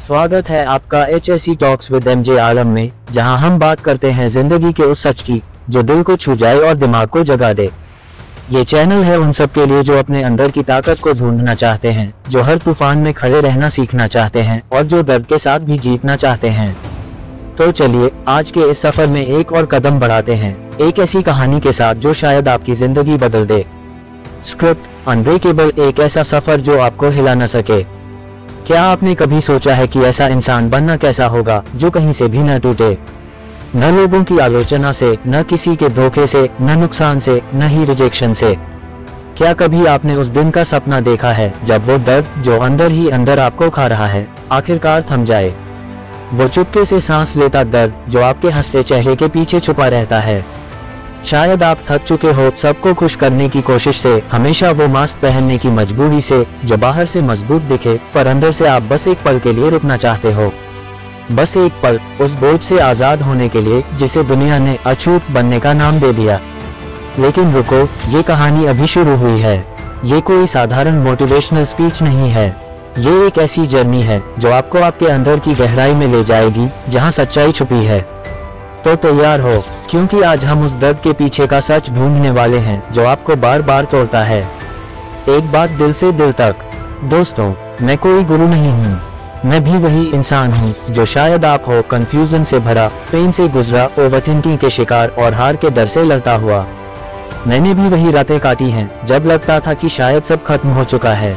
स्वागत है आपका HSE टॉक्स विद MJ आलम में, जहां हम बात करते हैं जिंदगी के उस सच की जो दिल को छू जाए और दिमाग को जगा दे। ये चैनल है उन सब के लिए जो अपने अंदर की ताकत को ढूंढना चाहते हैं, जो हर तूफान में खड़े रहना सीखना चाहते हैं और जो दर्द के साथ भी जीतना चाहते हैं। तो चलिए आज के इस सफर में एक और कदम बढ़ाते हैं, एक ऐसी कहानी के साथ जो शायद आपकी जिंदगी बदल दे। स्क्रिप्ट अनब्रेकेबल, एक ऐसा सफर जो आपको हिला न सके। क्या आपने कभी सोचा है कि ऐसा इंसान बनना कैसा होगा जो कहीं से भी न टूटे, न लोगों की आलोचना से, न किसी के धोखे से, न नुकसान से, न ही रिजेक्शन से। क्या कभी आपने उस दिन का सपना देखा है जब वो दर्द जो अंदर ही अंदर आपको खा रहा है आखिरकार थम जाए? वो चुपके से सांस लेता दर्द जो आपके हंसते चेहरे के पीछे छुपा रहता है। शायद आप थक चुके हो सबको खुश करने की कोशिश से, हमेशा वो मास्क पहनने की मजबूरी से जो बाहर से मजबूत दिखे पर अंदर से आप बस एक पल के लिए रुकना चाहते हो। बस एक पल, उस बोझ से आजाद होने के लिए जिसे दुनिया ने अछूत बनने का नाम दे दिया। लेकिन रुको, ये कहानी अभी शुरू हुई है। ये कोई साधारण मोटिवेशनल स्पीच नहीं है, ये एक ऐसी जर्नी है जो आपको आपके अंदर की गहराई में ले जाएगी जहां सच्चाई छुपी है। तो तैयार हो, क्योंकि आज हम उस दर्द के पीछे का सच ढूंढने वाले हैं जो आपको बार बार तोड़ता है। एक बात दिल से दिल तक। दोस्तों, मैं कोई गुरु नहीं हूँ, मैं भी वही इंसान हूँ जो शायद आप हो, कंफ्यूजन से भरा, पेन से गुजरा, ओवरथिंकिंग के शिकार और हार के डर से लड़ता हुआ। मैंने भी वही रातें काटी हैं जब लगता था कि शायद सब खत्म हो चुका है।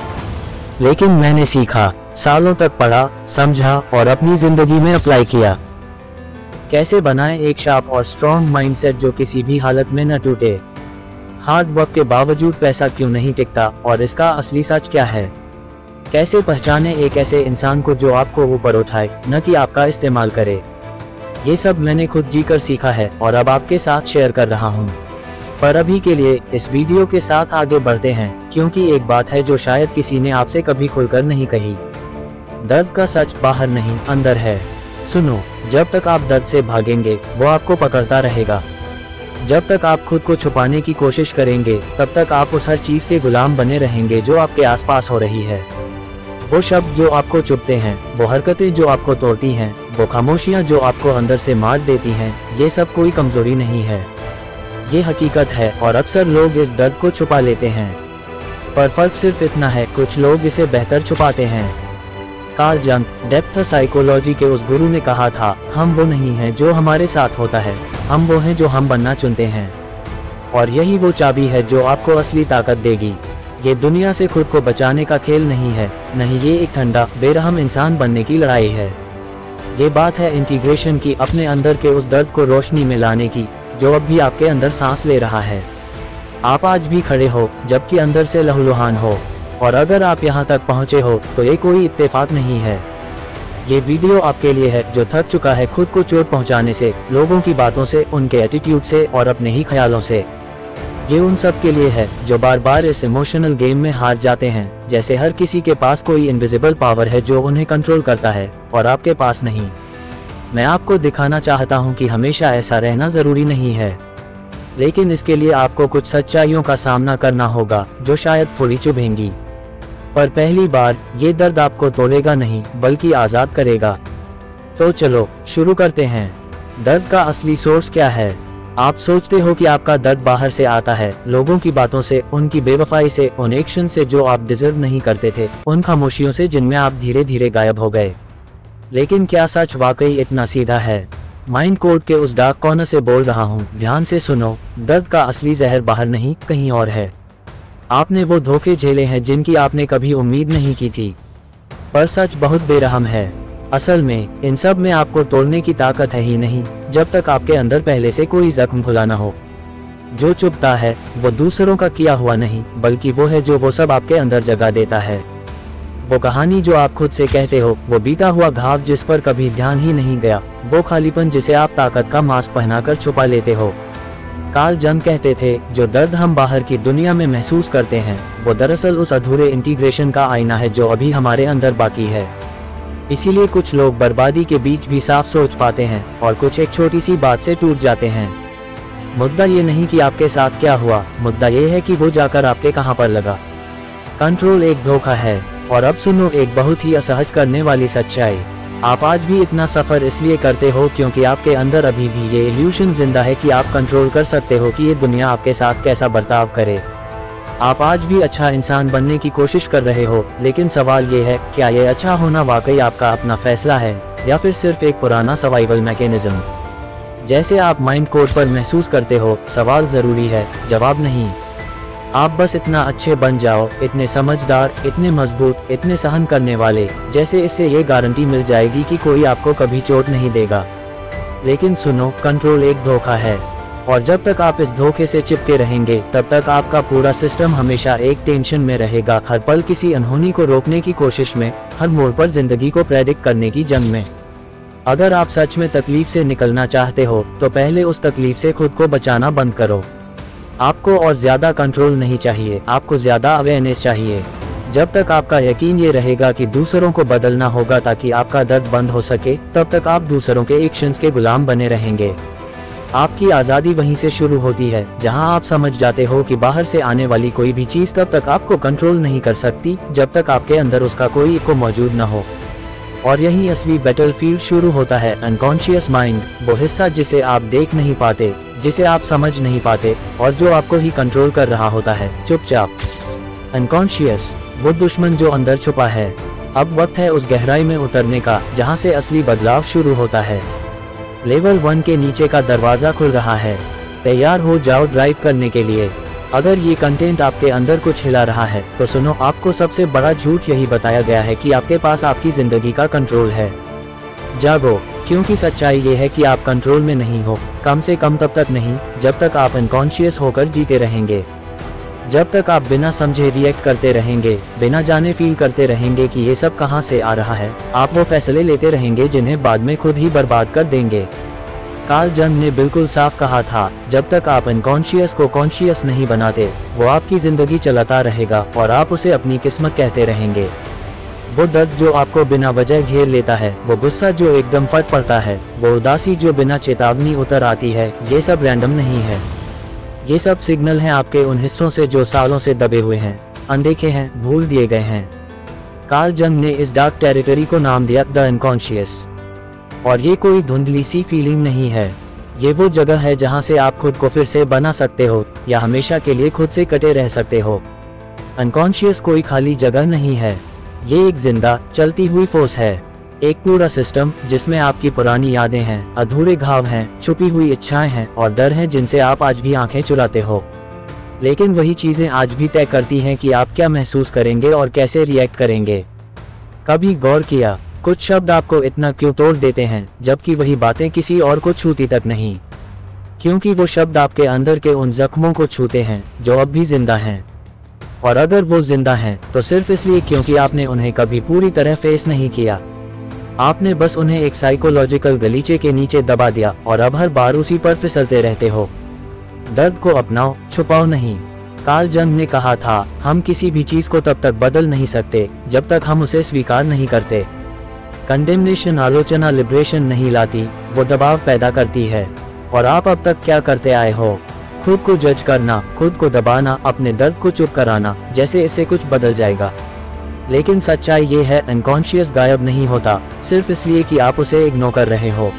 लेकिन मैंने सीखा, सालों तक पढ़ा, समझा और अपनी जिंदगी में अप्लाई किया। कैसे बनाएं एक शार्प और स्ट्रॉन्ग माइंडसेट जो किसी भी हालत में न टूटे। हार्ड वर्क के बावजूद पैसा क्यों नहीं टिकता और इसका असली सच क्या है। कैसे पहचाने एक ऐसे इंसान को जो आपको ऊपर उठाए, न कि आपका इस्तेमाल करे। ये सब मैंने खुद जीकर सीखा है और अब आपके साथ शेयर कर रहा हूँ। पर अभी के लिए इस वीडियो के साथ आगे बढ़ते हैं, क्योंकि एक बात है जो शायद किसी ने आपसे कभी खुलकर नहीं कही। दर्द का सच बाहर नहीं, अंदर है। सुनो, जब तक आप दर्द से भागेंगे वो आपको पकड़ता रहेगा। जब तक आप खुद को छुपाने की कोशिश करेंगे तब तक आप उस हर चीज के गुलाम बने रहेंगे जो आपके आसपास हो रही है। वो शब्द जो आपको चुभते हैं, वो हरकतें जो आपको तोड़ती हैं, वो खामोशियां जो आपको अंदर से मार देती हैं, ये सब कोई कमजोरी नहीं है, ये हकीकत है। और अक्सर लोग इस दर्द को छुपा लेते हैं, पर फर्क सिर्फ इतना है, कुछ लोग इसे बेहतर छुपाते हैं। कार्ल जंग, डेप्थ साइकोलॉजी के उस गुरु ने कहा था, हम वो नहीं हैं जो हमारे साथ होता है, हम वो हैं जो हम बनना चुनते हैं। और यही वो चाबी है जो आपको असली ताकत देगी। ये दुनिया से खुद को बचाने का खेल नहीं है, नहीं, ये एक ठंडा बेरहम इंसान बनने की लड़ाई है। ये बात है इंटीग्रेशन की, अपने अंदर के उस दर्द को रोशनी में लाने की जो अब भी आपके अंदर सांस ले रहा है। आप आज भी खड़े हो जबकि अंदर से लहूलुहान हो, और अगर आप यहाँ तक पहुँचे हो तो ये कोई इत्तेफाक नहीं है। ये वीडियो आपके लिए है जो थक चुका है खुद को चोट पहुँचाने से, लोगों की बातों से, उनके एटीट्यूड से और अपने ही ख्यालों से। ये उन सब के लिए है जो बार बार इस इमोशनल गेम में हार जाते हैं, जैसे हर किसी के पास कोई इनविजिबल पावर है जो उन्हें कंट्रोल करता है और आपके पास नहीं। मैं आपको दिखाना चाहता हूँ कि हमेशा ऐसा रहना जरूरी नहीं है, लेकिन इसके लिए आपको कुछ सच्चाइयों का सामना करना होगा जो शायद थोड़ी चुभेंगी। पर पहली बार ये दर्द आपको तोड़ेगा नहीं बल्कि आज़ाद करेगा। तो चलो शुरू करते हैं। दर्द का असली सोर्स क्या है? आप सोचते हो कि आपका दर्द बाहर से आता है, लोगों की बातों से, उनकी बेवफाई से, उन एक्शन से जो आप डिजर्व नहीं करते थे, उन खामोशियों से जिनमें आप धीरे धीरे गायब हो गए। लेकिन क्या सच वाकई इतना सीधा है? माइंड कोड के उस डार्क कॉर्नर से बोल रहा हूँ, ध्यान से सुनो। दर्द का असली जहर बाहर नहीं, कहीं और है। आपने वो धोखे झेले हैं जिनकी आपने कभी उम्मीद नहीं की थी, पर सच बहुत बेरहम है। असल में इन सब में आपको तोड़ने की ताकत है ही नहीं जब तक आपके अंदर पहले से कोई जख्म खुला ना हो। जो चुभता है वो दूसरों का किया हुआ नहीं, बल्कि वो है जो वो सब आपके अंदर जगा देता है। वो कहानी जो आप खुद से कहते हो, वो बीता हुआ घाव जिस पर कभी ध्यान ही नहीं गया, वो खालीपन जिसे आप ताकत का मास्क पहनाकर छुपा लेते हो। कार्ल जंग कहते थे, जो दर्द हम बाहर की दुनिया में महसूस करते हैं वो दरअसल उस अधूरे इंटीग्रेशन का आईना है जो अभी हमारे अंदर बाकी है। इसीलिए कुछ लोग बर्बादी के बीच भी साफ सोच पाते हैं और कुछ एक छोटी सी बात से टूट जाते हैं। मुद्दा ये नहीं कि आपके साथ क्या हुआ, मुद्दा ये है कि वो जाकर आपके कहां पर लगा। कंट्रोल एक धोखा है। और अब सुनो एक बहुत ही असहज करने वाली सच्चाई, आप आज भी इतना सफ़र इसलिए करते हो क्योंकि आपके अंदर अभी भी ये इल्यूशन जिंदा है कि आप कंट्रोल कर सकते हो कि ये दुनिया आपके साथ कैसा बर्ताव करे। आप आज भी अच्छा इंसान बनने की कोशिश कर रहे हो, लेकिन सवाल ये है, क्या ये अच्छा होना वाकई आपका अपना फैसला है या फिर सिर्फ एक पुराना सर्वाइवल मैकेनिज्म? जैसे आप माइंड कोड पर महसूस करते हो, सवाल ज़रूरी है, जवाब नहीं। आप बस इतना अच्छे बन जाओ, इतने समझदार, इतने मजबूत, इतने सहन करने वाले, जैसे इससे ये गारंटी मिल जाएगी कि कोई आपको कभी चोट नहीं देगा। लेकिन सुनो, कंट्रोल एक धोखा है, और जब तक आप इस धोखे से चिपके रहेंगे तब तक आपका पूरा सिस्टम हमेशा एक टेंशन में रहेगा, हर पल किसी अनहोनी को रोकने की कोशिश में, हर मोड़ पर जिंदगी को प्रेडिक्ट करने की जंग में। अगर आप सच में तकलीफ से निकलना चाहते हो तो पहले उस तकलीफ से खुद को बचाना बंद करो। आपको और ज्यादा कंट्रोल नहीं चाहिए, आपको ज्यादा अवेयरनेस चाहिए। जब तक आपका यकीन ये रहेगा कि दूसरों को बदलना होगा ताकि आपका दर्द बंद हो सके, तब तक आप दूसरों के एक्शंस के गुलाम बने रहेंगे। आपकी आज़ादी वहीं से शुरू होती है जहां आप समझ जाते हो कि बाहर से आने वाली कोई भी चीज़ तब तक आपको कंट्रोल नहीं कर सकती जब तक आपके अंदर उसका कोई इको मौजूद न हो। और यही असली बैटलफील्ड शुरू होता है, अनकॉन्शियस माइंड, वो हिस्सा जिसे आप देख नहीं पाते, जिसे आप समझ नहीं पाते और जो आपको ही कंट्रोल कर रहा होता है चुपचाप। अनकॉन्शियस, वो दुश्मन जो अंदर छुपा है। अब वक्त है उस गहराई में उतरने का जहां से असली बदलाव शुरू होता है। लेवल 1 के नीचे का दरवाजा खुल रहा है, तैयार हो जाओ ड्राइव करने के लिए। अगर ये कंटेंट आपके अंदर कुछ हिला रहा है तो सुनो, आपको सबसे बड़ा झूठ यही बताया गया है कि आपके पास आपकी जिंदगी का कंट्रोल है। जागो, क्योंकि सच्चाई ये है कि आप कंट्रोल में नहीं हो, कम से कम तब तक नहीं जब तक आप अनकॉन्शियस होकर जीते रहेंगे। जब तक आप बिना समझे रिएक्ट करते रहेंगे, बिना जाने फील करते रहेंगे कि ये सब कहाँ से आ रहा है, आप वो फैसले लेते रहेंगे जिन्हें बाद में खुद ही बर्बाद कर देंगे। कार्ल जंग ने बिल्कुल साफ कहा था, जब तक आप अनकॉन्शियस को कॉन्शियस नहीं बनाते, वो आपकी जिंदगी चलाता रहेगा और आप उसे अपनी किस्मत कहते रहेंगे। वो दर्द जो आपको बिना वजह घेर लेता है, वो गुस्सा जो एकदम फट पड़ता है, वो उदासी जो बिना चेतावनी उतर आती है, ये सब रैंडम नहीं है। ये सब सिग्नल हैं आपके उन हिस्सों से जो सालों से दबे हुए हैं, अनदेखे हैं, भूल दिए गए हैं। कार्ल जंग ने इस डार्क टेरिटरी को नाम दिया द अनकॉन्शियस। और ये कोई धुंधली सी फीलिंग नहीं है, ये वो जगह है जहां से आप खुद को फिर से बना सकते हो या हमेशा के लिए खुद से कटे रह सकते हो। अनकॉन्शियस कोई खाली जगह नहीं है, ये एक जिंदा चलती हुई फोर्स है, एक पूरा सिस्टम जिसमें आपकी पुरानी यादें हैं, अधूरे घाव हैं, छुपी हुई इच्छाएं हैं और डर हैं जिनसे आप आज भी आंखें चुराते हो। लेकिन वही चीजें आज भी तय करती हैं कि आप क्या महसूस करेंगे और कैसे रिएक्ट करेंगे। कभी गौर किया, कुछ शब्द आपको इतना क्यों तोड़ देते हैं जबकि वही बातें किसी और को छूती तक नहीं? क्योंकि वो शब्द आपके अंदर के उन जख्मों को छूते हैं जो अब भी जिंदा हैं। और अगर वो जिंदा हैं तो सिर्फ इसलिए क्योंकि आपने उन्हें कभी पूरी तरह फेस नहीं किया। आपने बस उन्हें एक साइकोलॉजिकल गलीचे के नीचे दबा दिया और अब हर बार उसी पर फिसलते रहते हो। दर्द को अपनाओ, छुपाओ नहीं। कार्ल जंग ने कहा था, हम किसी भी चीज को तब तक बदल नहीं सकते जब तक हम उसे स्वीकार नहीं करते। कंडेमनेशन आलोचना लिबरेशन नहीं लाती, वो दबाव पैदा करती है। और आप अब तक क्या करते आए हो? खुद को जज करना, खुद को दबाना, अपने दर्द को चुप कराना, जैसे इससे कुछ बदल जाएगा। लेकिन सच्चाई ये है, अनकॉन्शियस गायब नहीं होता सिर्फ इसलिए कि आप उसे इग्नोर कर रहे हो।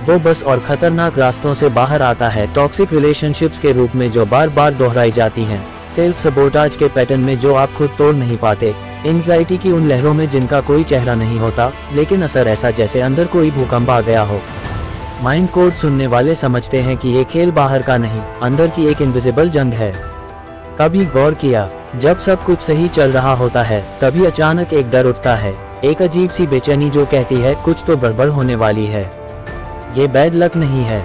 वो बस और खतरनाक रास्तों से बाहर आता है, टॉक्सिक रिलेशनशिप्स के रूप में जो बार बार दोहराई जाती हैं, सेल्फ सबोटाज के पैटर्न में जो आप खुद तोड़ नहीं पाते, एंजाइटी की उन लहरों में जिनका कोई चेहरा नहीं होता लेकिन असर ऐसा जैसे अंदर कोई भूकंप आ गया हो। माइंड कोड सुनने वाले समझते हैं कि ये खेल बाहर का नहीं, अंदर की एक इनविजिबल जंग है। कभी गौर किया, जब सब कुछ सही चल रहा होता है तभी अचानक एक डर उठता है, एक अजीब सी बेचैनी जो कहती है कुछ तो गड़बड़ होने वाली है। ये बैड लक नहीं है,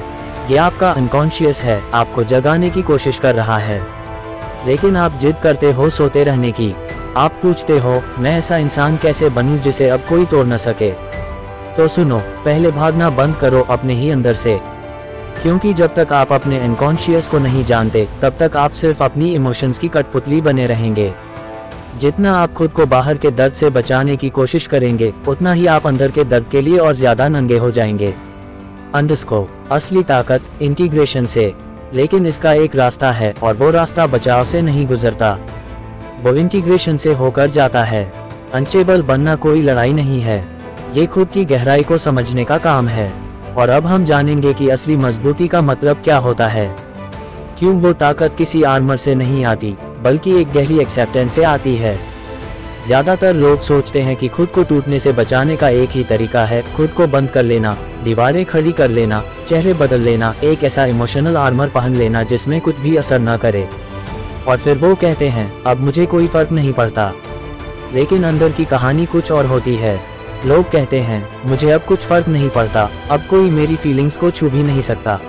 ये आपका अनकॉन्शियस है, आपको जगाने की कोशिश कर रहा है। लेकिन आप जिद करते हो सोते रहने की। आप पूछते हो, मैं ऐसा इंसान कैसे बनूं जिसे अब कोई तोड़ न सके? तो सुनो, पहले भागना बंद करो अपने ही अंदर से। क्योंकि जब तक आप अपने अनकॉन्शियस को नहीं जानते तब तक आप सिर्फ अपनी इमोशंस की कठपुतली बने रहेंगे। जितना आप खुद को बाहर के दर्द से बचाने की कोशिश करेंगे उतना ही आप अंदर के दर्द के लिए और ज्यादा नंगे हो जाएंगे। अंडरस्को असली ताकत इंटीग्रेशन से, लेकिन इसका एक रास्ता है और वो रास्ता बचाव से नहीं गुजरता, वो इंटीग्रेशन से होकर जाता है। अनस्टेबल बनना कोई लड़ाई नहीं है, ये खुद की गहराई को समझने का काम है। और अब हम जानेंगे कि असली मजबूती का मतलब क्या होता है। क्यों वो ताकत किसी आर्मर से नहीं आती, बल्कि एक गहरी एक्सेप्टेंस से आती है। ज्यादातर लोग सोचते हैं कि खुद को टूटने से बचाने का एक ही तरीका है खुद को बंद कर लेना, दीवारें खड़ी कर लेना, चेहरे बदल लेना, एक ऐसा इमोशनल आर्मर पहन लेना जिसमें कुछ भी असर न करे। और फिर वो कहते हैं अब मुझे कोई फर्क नहीं पड़ता। लेकिन अंदर की कहानी कुछ और होती है। लोग कहते हैं मुझे अब कुछ फर्क नहीं पड़ता, अब कोई मेरी फीलिंग्स को छू भी नहीं सकता।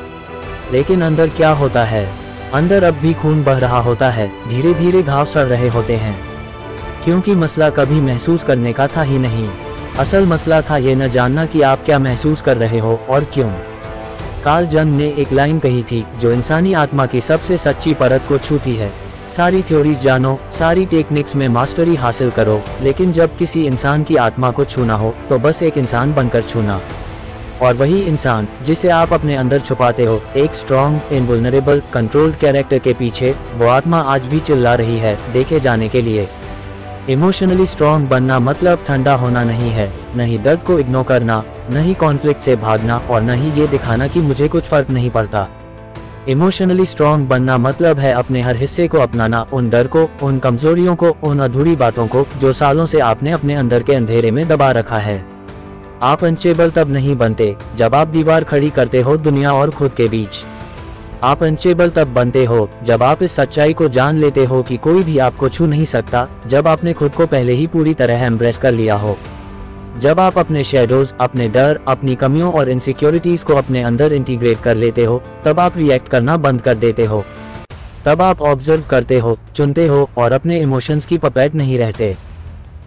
लेकिन अंदर क्या होता है? अंदर अब भी खून बह रहा होता है, धीरे धीरे घाव सड़ रहे होते हैं। क्योंकि मसला कभी महसूस करने का था ही नहीं। असल मसला था ये न जानना कि आप क्या महसूस कर रहे हो और क्यों। कार्ल जंग ने एक लाइन कही थी जो इंसानी आत्मा की सबसे सच्ची परत को छूती है। सारी थ्योरीज जानो, सारी टेक्निक्स में मास्टरी हासिल करो, लेकिन जब किसी इंसान की आत्मा को छूना हो तो बस एक इंसान बनकर छूना। और वही इंसान जिसे आप अपने अंदर छुपाते हो, एक स्ट्रॉन्ग, इनवुल्नरेबल, कंट्रोल्ड कैरेक्टर के पीछे, वो आत्मा आज भी चिल्ला रही है देखे जाने के लिए। इमोशनली स्ट्रॉन्ग बनना मतलब ठंडा होना नहीं है, न ही दर्द को इग्नोर करना, न ही कॉन्फ्लिक्ट से भागना, और न ही ये दिखाना कि मुझे कुछ फर्क नहीं पड़ता। इमोशनली स्ट्रॉन्ग बनना मतलब है अपने हर हिस्से को अपनाना, उन डर को, उन कमजोरियों को, उन अधूरी बातों को जो सालों से आपने अपने अंदर के अंधेरे में दबा रखा है। आप अनचेबल तब नहीं बनते जब आप दीवार खड़ी करते हो दुनिया और खुद के बीच। आप अनचेबल तब बनते हो जब आप इस सच्चाई को जान लेते हो कि कोई भी आपको छू नहीं सकता, जब आपने खुद को पहले ही पूरी तरह एम्ब्रेस कर लिया हो। जब आप अपने शैडोज, अपने डर, अपनी कमियों और इनसिक्योरिटीज को अपने अंदर इंटीग्रेट कर लेते हो, तब आप रिएक्ट करना बंद कर देते हो। तब आप ऑब्जर्व करते हो, चुनते हो और अपने इमोशंस की पपेट नहीं रहते।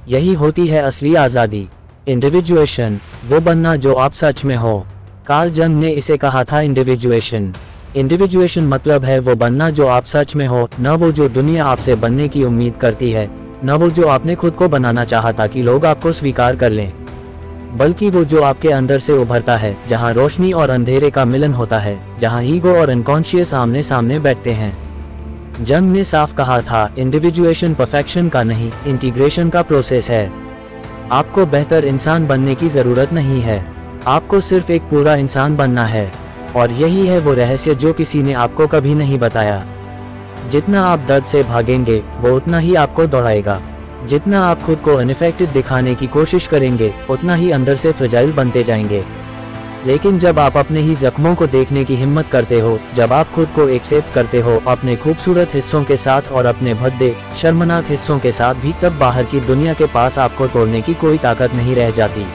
यही होती है असली आज़ादी। इंडिविजुएशन, वो बनना जो आप सच में हो। कार्ल जंग ने इसे कहा था इंडिविजुएशन। इंडिविजुएशन मतलब है वो बनना जो आप सच में हो, न वो जो दुनिया आपसे बनने की उम्मीद करती है, न वो जो आपने खुद को बनाना चाहा ताकि लोग आपको स्वीकार कर लें, बल्कि वो जो आपके अंदर से उभरता है, जहां रोशनी और अंधेरे का मिलन होता है, जहां ईगो और अनकॉन्शियस आमने सामने बैठते हैं। जंग ने साफ कहा था इंडिविजुएशन परफेक्शन का नहीं, इंटीग्रेशन का प्रोसेस है। आपको बेहतर इंसान बनने की जरूरत नहीं है, आपको सिर्फ एक पूरा इंसान बनना है। और यही है वो रहस्य जो किसी ने आपको कभी नहीं बताया। जितना आप दर्द से भागेंगे वो उतना ही आपको दौड़ाएगा। जितना आप खुद को अनइफेक्टेड दिखाने की कोशिश करेंगे उतना ही अंदर से फ्रेजाइल बनते जाएंगे। लेकिन जब आप अपने ही जख्मों को देखने की हिम्मत करते हो, जब आप खुद को एक्सेप्ट करते हो अपने खूबसूरत हिस्सों के साथ और अपने भद्दे, शर्मनाक हिस्सों के साथ भी, तब बाहर की दुनिया के पास आपको तोड़ने की कोई ताकत नहीं रह जाती।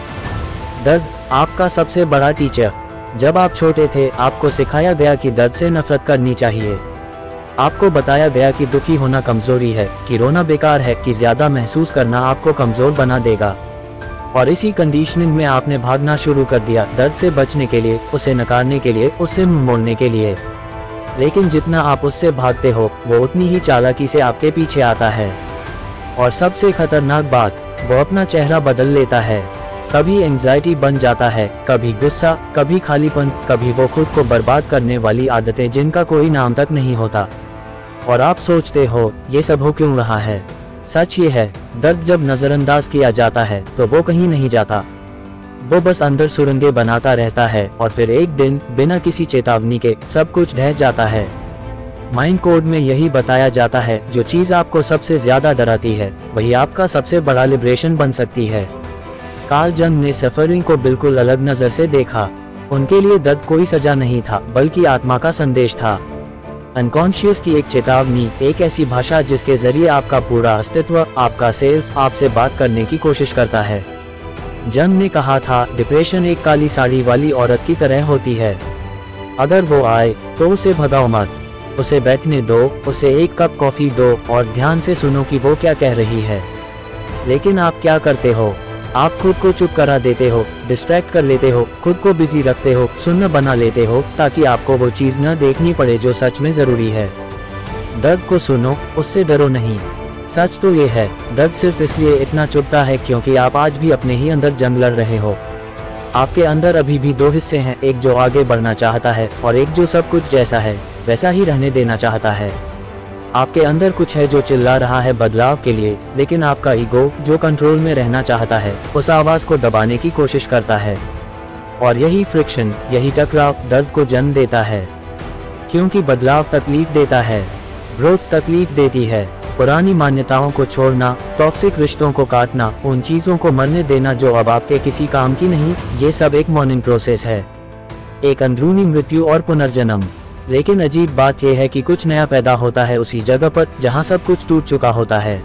दर्द आपका सबसे बड़ा टीचर। जब आप छोटे थे आपको सिखाया गया कि दर्द से नफरत करनी चाहिए। आपको बताया गया कि दुखी होना कमजोरी है, कि रोना बेकार है, कि ज्यादा महसूस करना आपको कमजोर बना देगा। और इसी कंडीशनिंग में आपने भागना शुरू कर दिया, दर्द से बचने के लिए, उसे नकारने के लिए, उससे मुंह मोड़ने के लिए। लेकिन जितना आप उससे भागते हो वो उतनी ही चालाकी से आपके पीछे आता है। और सबसे खतरनाक बात, वो अपना चेहरा बदल लेता है। कभी एंजाइटी बन जाता है, कभी गुस्सा, कभी खालीपन, कभी वो खुद को बर्बाद करने वाली आदतें जिनका कोई नाम तक नहीं होता। और आप सोचते हो ये सब हो क्यों रहा है? सच ये है, दर्द जब नजरअंदाज किया जाता है तो वो कहीं नहीं जाता, वो बस अंदर सुरंगें बनाता रहता है और फिर एक दिन बिना किसी चेतावनी के सब कुछ ढह जाता है। माइंड कोड में यही बताया जाता है, जो चीज आपको सबसे ज्यादा डराती है वही आपका सबसे बड़ा लिबरेशन बन सकती है। कार्ल जंग ने सफरिंग को बिल्कुल अलग नजर से देखा। उनके लिए दर्द कोई सजा नहीं था, बल्कि आत्मा का संदेश था। अनकॉन्शियस की एक चेतावनी, एक ऐसी भाषा जिसके जरिए आपका पूरा अस्तित्व, आपका सेल्फ, आपसे बात करने की कोशिश करता है। जंग ने कहा था डिप्रेशन एक काली साड़ी वाली औरत की तरह होती है। अगर वो आए तो उसे भगाओ मत, उसे बैठने दो, उसे एक कप कॉफी दो और ध्यान से सुनो कि वो क्या कह रही है। लेकिन आप क्या करते हो? आप खुद को चुप करा देते हो, डिस्ट्रैक्ट कर लेते हो, खुद को बिजी रखते हो, सुन्न बना लेते हो ताकि आपको वो चीज न देखनी पड़े जो सच में जरूरी है। दर्द को सुनो, उससे डरो नहीं। सच तो ये है, दर्द सिर्फ इसलिए इतना चुभता है क्योंकि आप आज भी अपने ही अंदर जंग लड़ रहे हो। आपके अंदर अभी भी दो हिस्से हैं, एक जो आगे बढ़ना चाहता है और एक जो सब कुछ जैसा है वैसा ही रहने देना चाहता है। आपके अंदर कुछ है जो चिल्ला रहा है बदलाव के लिए, लेकिन आपका ईगो जो कंट्रोल में रहना चाहता है उस आवाज को दबाने की कोशिश करता है। और यही फ्रिक्शन, यही टकराव दर्द को जन्म देता है, क्योंकि बदलाव तकलीफ देता है, ग्रोथ तकलीफ देती है। पुरानी मान्यताओं को छोड़ना, टॉक्सिक रिश्तों को काटना, उन चीजों को मरने देना जो अब आपके किसी काम की नहीं, ये सब एक मॉर्निंग प्रोसेस है, एक अंदरूनी मृत्यु और पुनर्जन्म। लेकिन अजीब बात यह है कि कुछ नया पैदा होता है उसी जगह पर जहां सब कुछ टूट चुका होता है।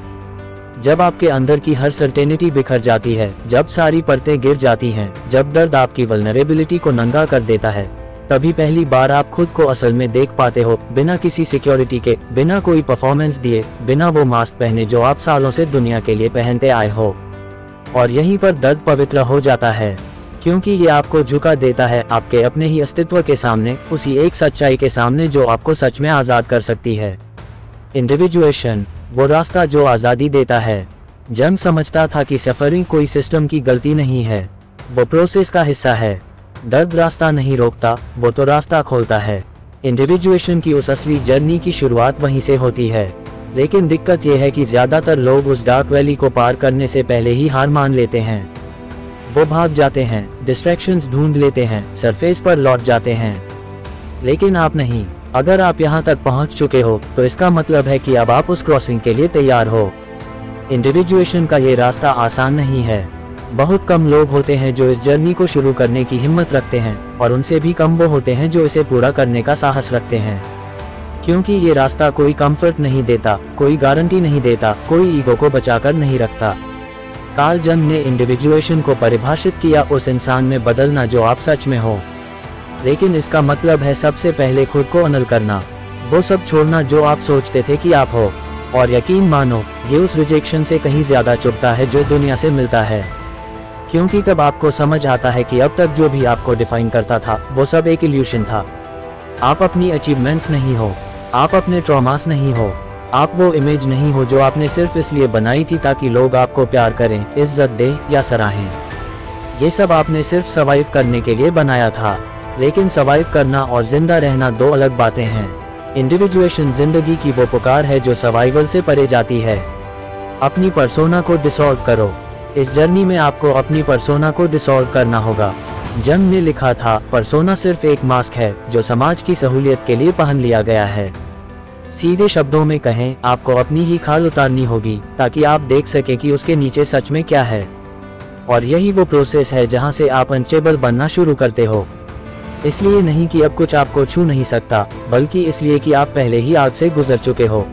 जब आपके अंदर की हर सर्टेनिटी बिखर जाती है, जब सारी परतें गिर जाती हैं, जब दर्द आपकी वल्नरेबिलिटी को नंगा कर देता है, तभी पहली बार आप खुद को असल में देख पाते हो, बिना किसी सिक्योरिटी के, बिना कोई परफॉर्मेंस दिए, बिना वो मास्क पहने जो आप सालों से दुनिया के लिए पहनते आए हो। और यहीं पर दर्द पवित्र हो जाता है, क्योंकि ये आपको झुका देता है आपके अपने ही अस्तित्व के सामने, उसी एक सच्चाई के सामने जो आपको सच में आज़ाद कर सकती है। इंडिविजुएशन, वो रास्ता जो आज़ादी देता है। जंग समझता था कि सफरिंग कोई सिस्टम की गलती नहीं है, वो प्रोसेस का हिस्सा है। दर्द रास्ता नहीं रोकता, वो तो रास्ता खोलता है। इंडिविजुएशन की उस असली जर्नी की शुरुआत वहीं से होती है। लेकिन दिक्कत यह है कि ज्यादातर लोग उस डार्क वैली को पार करने से पहले ही हार मान लेते हैं। वो भाग जाते हैं, डिस्ट्रैक्शंस ढूंढ लेते हैं, सरफेस पर लौट जाते हैं। लेकिन आप नहीं। अगर आप यहाँ तक पहुँच चुके हो तो इसका मतलब है कि अब आप उस क्रॉसिंग के लिए तैयार हो। इंडिविजुएशन का ये रास्ता आसान नहीं है। बहुत कम लोग होते हैं जो इस जर्नी को शुरू करने की हिम्मत रखते हैं, और उनसे भी कम वो होते हैं जो इसे पूरा करने का साहस रखते हैं। क्योंकि ये रास्ता कोई कंफर्ट नहीं देता, कोई गारंटी नहीं देता, कोई ईगो को बचाकर नहीं रखता। कार्ल जंग ने इंडिविजुएशन को परिभाषित किया उस इंसान में बदलना जो आप सच में हो। लेकिन इसका मतलब है सबसे पहले खुद को अनल करना, वो सब छोड़ना जो आप सोचते थे कि आप हो। और यकीन मानो, ये उस रिजेक्शन से कहीं ज्यादा चुभता है जो दुनिया से मिलता है। क्योंकि तब आपको समझ आता है कि अब तक जो भी आपको डिफाइन करता था वो सब एक इल्यूशन था। आप अपनी अचीवमेंट्स नहीं हो, आप अपने ट्रॉमास नहीं हो, आप वो इमेज नहीं हो जो आपने सिर्फ इसलिए बनाई थी ताकि लोग आपको प्यार करें, इज्जत दें या सराहें। ये सब आपने सिर्फ सर्वाइव करने के लिए बनाया था। लेकिन सर्वाइव करना और जिंदा रहना दो अलग बातें हैं। इंडिविजुएशन जिंदगी की वो पुकार है जो सर्वाइवल से परे जाती है। अपनी पर्सोना को डिसॉल्व करो। इस जर्नी में आपको अपनी पर्सोना को डिसॉल्व करना होगा। जंग ने लिखा था, पर्सोना सिर्फ एक मास्क है जो समाज की सहूलियत के लिए पहन लिया गया है। सीधे शब्दों में कहें, आपको अपनी ही खाल उतारनी होगी ताकि आप देख सकें कि उसके नीचे सच में क्या है। और यही वो प्रोसेस है जहां से आप अनचेबल बनना शुरू करते हो। इसलिए नहीं कि अब कुछ आपको छू नहीं सकता, बल्कि इसलिए कि आप पहले ही आग से गुजर चुके हो।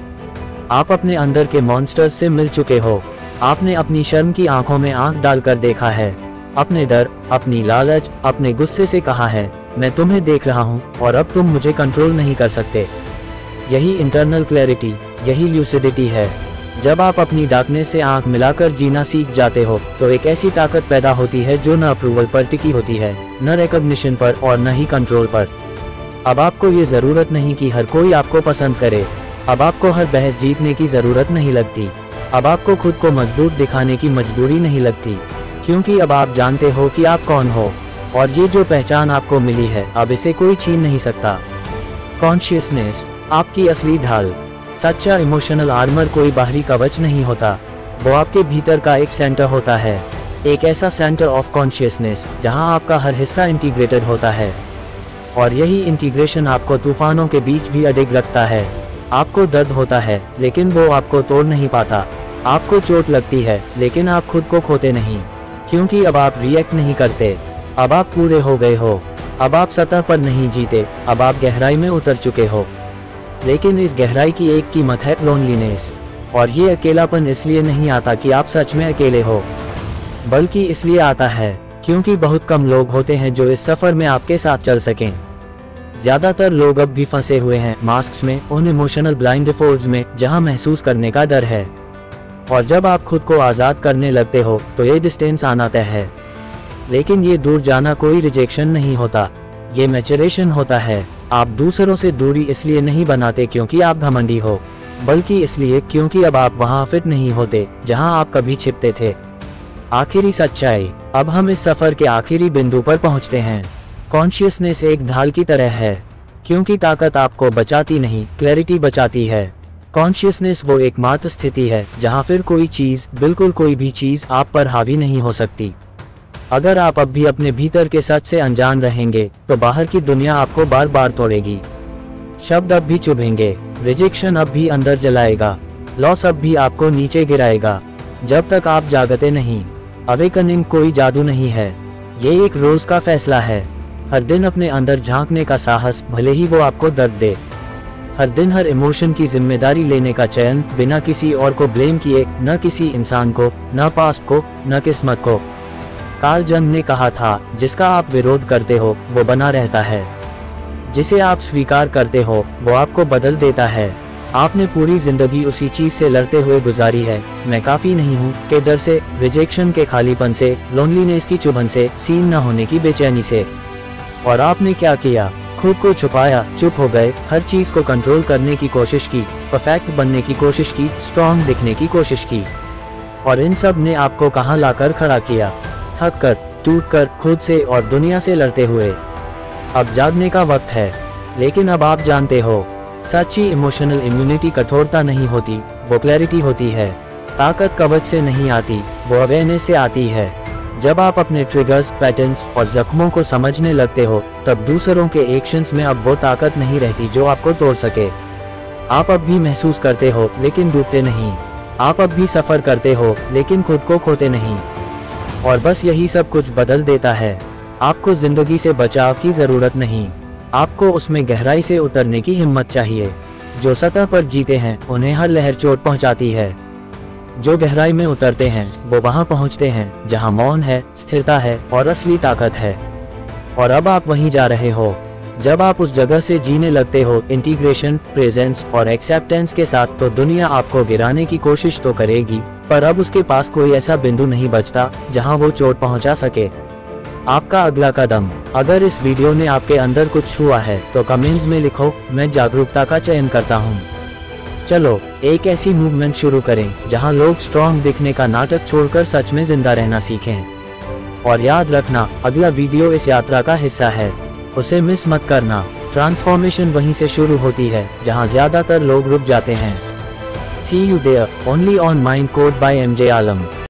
आप अपने अंदर के मॉन्स्टर्स से मिल चुके हो। आपने अपनी शर्म की आंखों में आंख डालकर देखा है, अपने डर, अपनी लालच, अपने गुस्से से कहा है, मैं तुम्हें देख रहा हूँ और अब तुम मुझे कंट्रोल नहीं कर सकते। यही इंटरनल क्लैरिटी, यही ल्यूसिडिटी है। जब आप अपनी डार्कनेस से आंख मिलाकर जीना सीख जाते हो तो एक ऐसी ताकत पैदा होती है जो न अप्रूवल पर टिकी होती है, न रिकॉग्निशन पर और न ही कंट्रोल पर। अब आपको ये जरूरत नहीं कि हर कोई आपको पसंद करे। अब आपको हर बहस जीतने की जरूरत नहीं लगती। अब आपको खुद को मजबूत दिखाने की मजबूरी नहीं लगती, क्योंकि अब आप जानते हो कि आप कौन हो। और ये जो पहचान आपको मिली है, अब इसे कोई छीन नहीं सकता। कॉन्शियसनेस, आपकी असली ढाल। सच्चा इमोशनल आर्मर कोई बाहरी कवच नहीं होता, वो आपके भीतर का एक सेंटर होता है। एक ऐसा सेंटर ऑफ कॉन्शियसनेस जहां आपका हर हिस्सा इंटीग्रेटेड होता है। और यही इंटीग्रेशन आपको तूफानों के बीच भी अडिग रखता है। आपको दर्द होता है लेकिन वो आपको तोड़ नहीं पाता। आपको चोट लगती है लेकिन आप खुद को खोते नहीं, क्योंकि अब आप रिएक्ट नहीं करते। अब आप पूरे हो गए हो। अब आप सतह पर नहीं जीते, अब आप गहराई में उतर चुके हो। लेकिन इस गहराई की एक कीमत है, लोनलीनेस। और ये अकेलापन इसलिए नहीं आता कि आप सच में अकेले हो, बल्कि इसलिए आता है क्योंकि बहुत कम लोग होते हैं जो इस सफर में आपके साथ चल सकें। ज्यादातर लोग अब भी फंसे हुए हैं मास्क्स में, उन इमोशनल ब्लाइंड डिफॉल्ट्स में जहां महसूस करने का डर है। और जब आप खुद को आज़ाद करने लगते हो तो ये डिस्टेंस आना तय है। लेकिन ये दूर जाना कोई रिजेक्शन नहीं होता, ये मैचुरेशन होता है। आप दूसरों से दूरी इसलिए नहीं बनाते क्योंकि आप घमंडी हो, बल्कि इसलिए क्योंकि अब आप वहां फिट नहीं होते जहां आप कभी छिपते थे। आखिरी सच्चाई, अब हम इस सफर के आखिरी बिंदु पर पहुंचते हैं। कॉन्शियसनेस एक ढाल की तरह है, क्योंकि ताकत आपको बचाती नहीं, क्लैरिटी बचाती है। कॉन्शियसनेस वो एकमात्र स्थिति है जहां फिर कोई चीज, बिल्कुल कोई भी चीज आप पर हावी नहीं हो सकती। अगर आप अब भी अपने भीतर के सच से अनजान रहेंगे तो बाहर की दुनिया आपको बार बार तोड़ेगी। शब्द अब भी चुभेंगे, रिजेक्शन अब भी अंदर जलाएगा, लॉस अब भी आपको नीचे गिराएगा। जब तक आप जागते नहीं, अवेकनिंग कोई जादू नहीं है, ये एक रोज का फैसला है। हर दिन अपने अंदर झांकने का साहस, भले ही वो आपको दर्द दे। हर दिन हर इमोशन की जिम्मेदारी लेने का चयन, बिना किसी और को ब्लेम किए, न किसी इंसान को, न पास्ट को, न किस्मत को। कार्ल जंग ने कहा था, जिसका आप विरोध करते हो वो बना रहता है, जिसे आप स्वीकार करते हो वो आपको बदल देता है। आपने पूरी जिंदगी उसी चीज से लड़ते हुए गुजारी है, मैं काफी नहीं हूँ के डर से, रिजेक्शन के खालीपन से, लोनलीनेस की चुभन से, सीन न होने की बेचैनी से। और आपने क्या किया? खुद को छुपाया, चुप हो गए, हर चीज को कंट्रोल करने की कोशिश की, परफेक्ट बनने की कोशिश की, स्ट्रॉन्ग दिखने की कोशिश की। और इन सब ने आपको कहाँ लाकर खड़ा किया? थक कर, टूट कर, खुद से और दुनिया से लड़ते हुए। अब जागने का वक्त है। लेकिन अब आप जानते हो, सच्ची इमोशनल इम्यूनिटी कठोरता नहीं होती, वो क्लैरिटी होती है। ताकत कवच से नहीं आती, वो अवेयरनेस से आती है। जब आप अपने ट्रिगर्स, पैटर्न्स और जख्मों को समझने लगते हो, तब दूसरों के एक्शंस में अब वो ताकत नहीं रहती जो आपको तोड़ सके। आप अब भी महसूस करते हो लेकिन डूबते नहीं। आप अब भी सफर करते हो लेकिन खुद को खोते नहीं। और बस यही सब कुछ बदल देता है। आपको जिंदगी से बचाव की जरूरत नहीं, आपको उसमें गहराई से उतरने की हिम्मत चाहिए। जो सतह पर जीते हैं उन्हें हर लहर चोट पहुंचाती है। जो गहराई में उतरते हैं वो वहां पहुंचते हैं जहां मौन है, स्थिरता है और असली ताकत है। और अब आप वहीं जा रहे हो। जब आप उस जगह से जीने लगते हो, इंटीग्रेशन, प्रेजेंस और एक्सेप्टेंस के साथ, तो दुनिया आपको गिराने की कोशिश तो करेगी, पर अब उसके पास कोई ऐसा बिंदु नहीं बचता जहां वो चोट पहुंचा सके। आपका अगला कदम। अगर इस वीडियो ने आपके अंदर कुछ छुआ है तो कमेंट्स में लिखो, मैं जागरूकता का चयन करता हूँ। चलो एक ऐसी मूवमेंट शुरू करें जहां लोग स्ट्रॉन्ग दिखने का नाटक छोड़कर सच में जिंदा रहना सीखें। और याद रखना, अगला वीडियो इस यात्रा का हिस्सा है, उसे मिस मत करना। ट्रांसफॉर्मेशन वहीं से शुरू होती है जहां ज्यादातर लोग रुक जाते हैं। See you there, only on Mind Code by MJ Alam।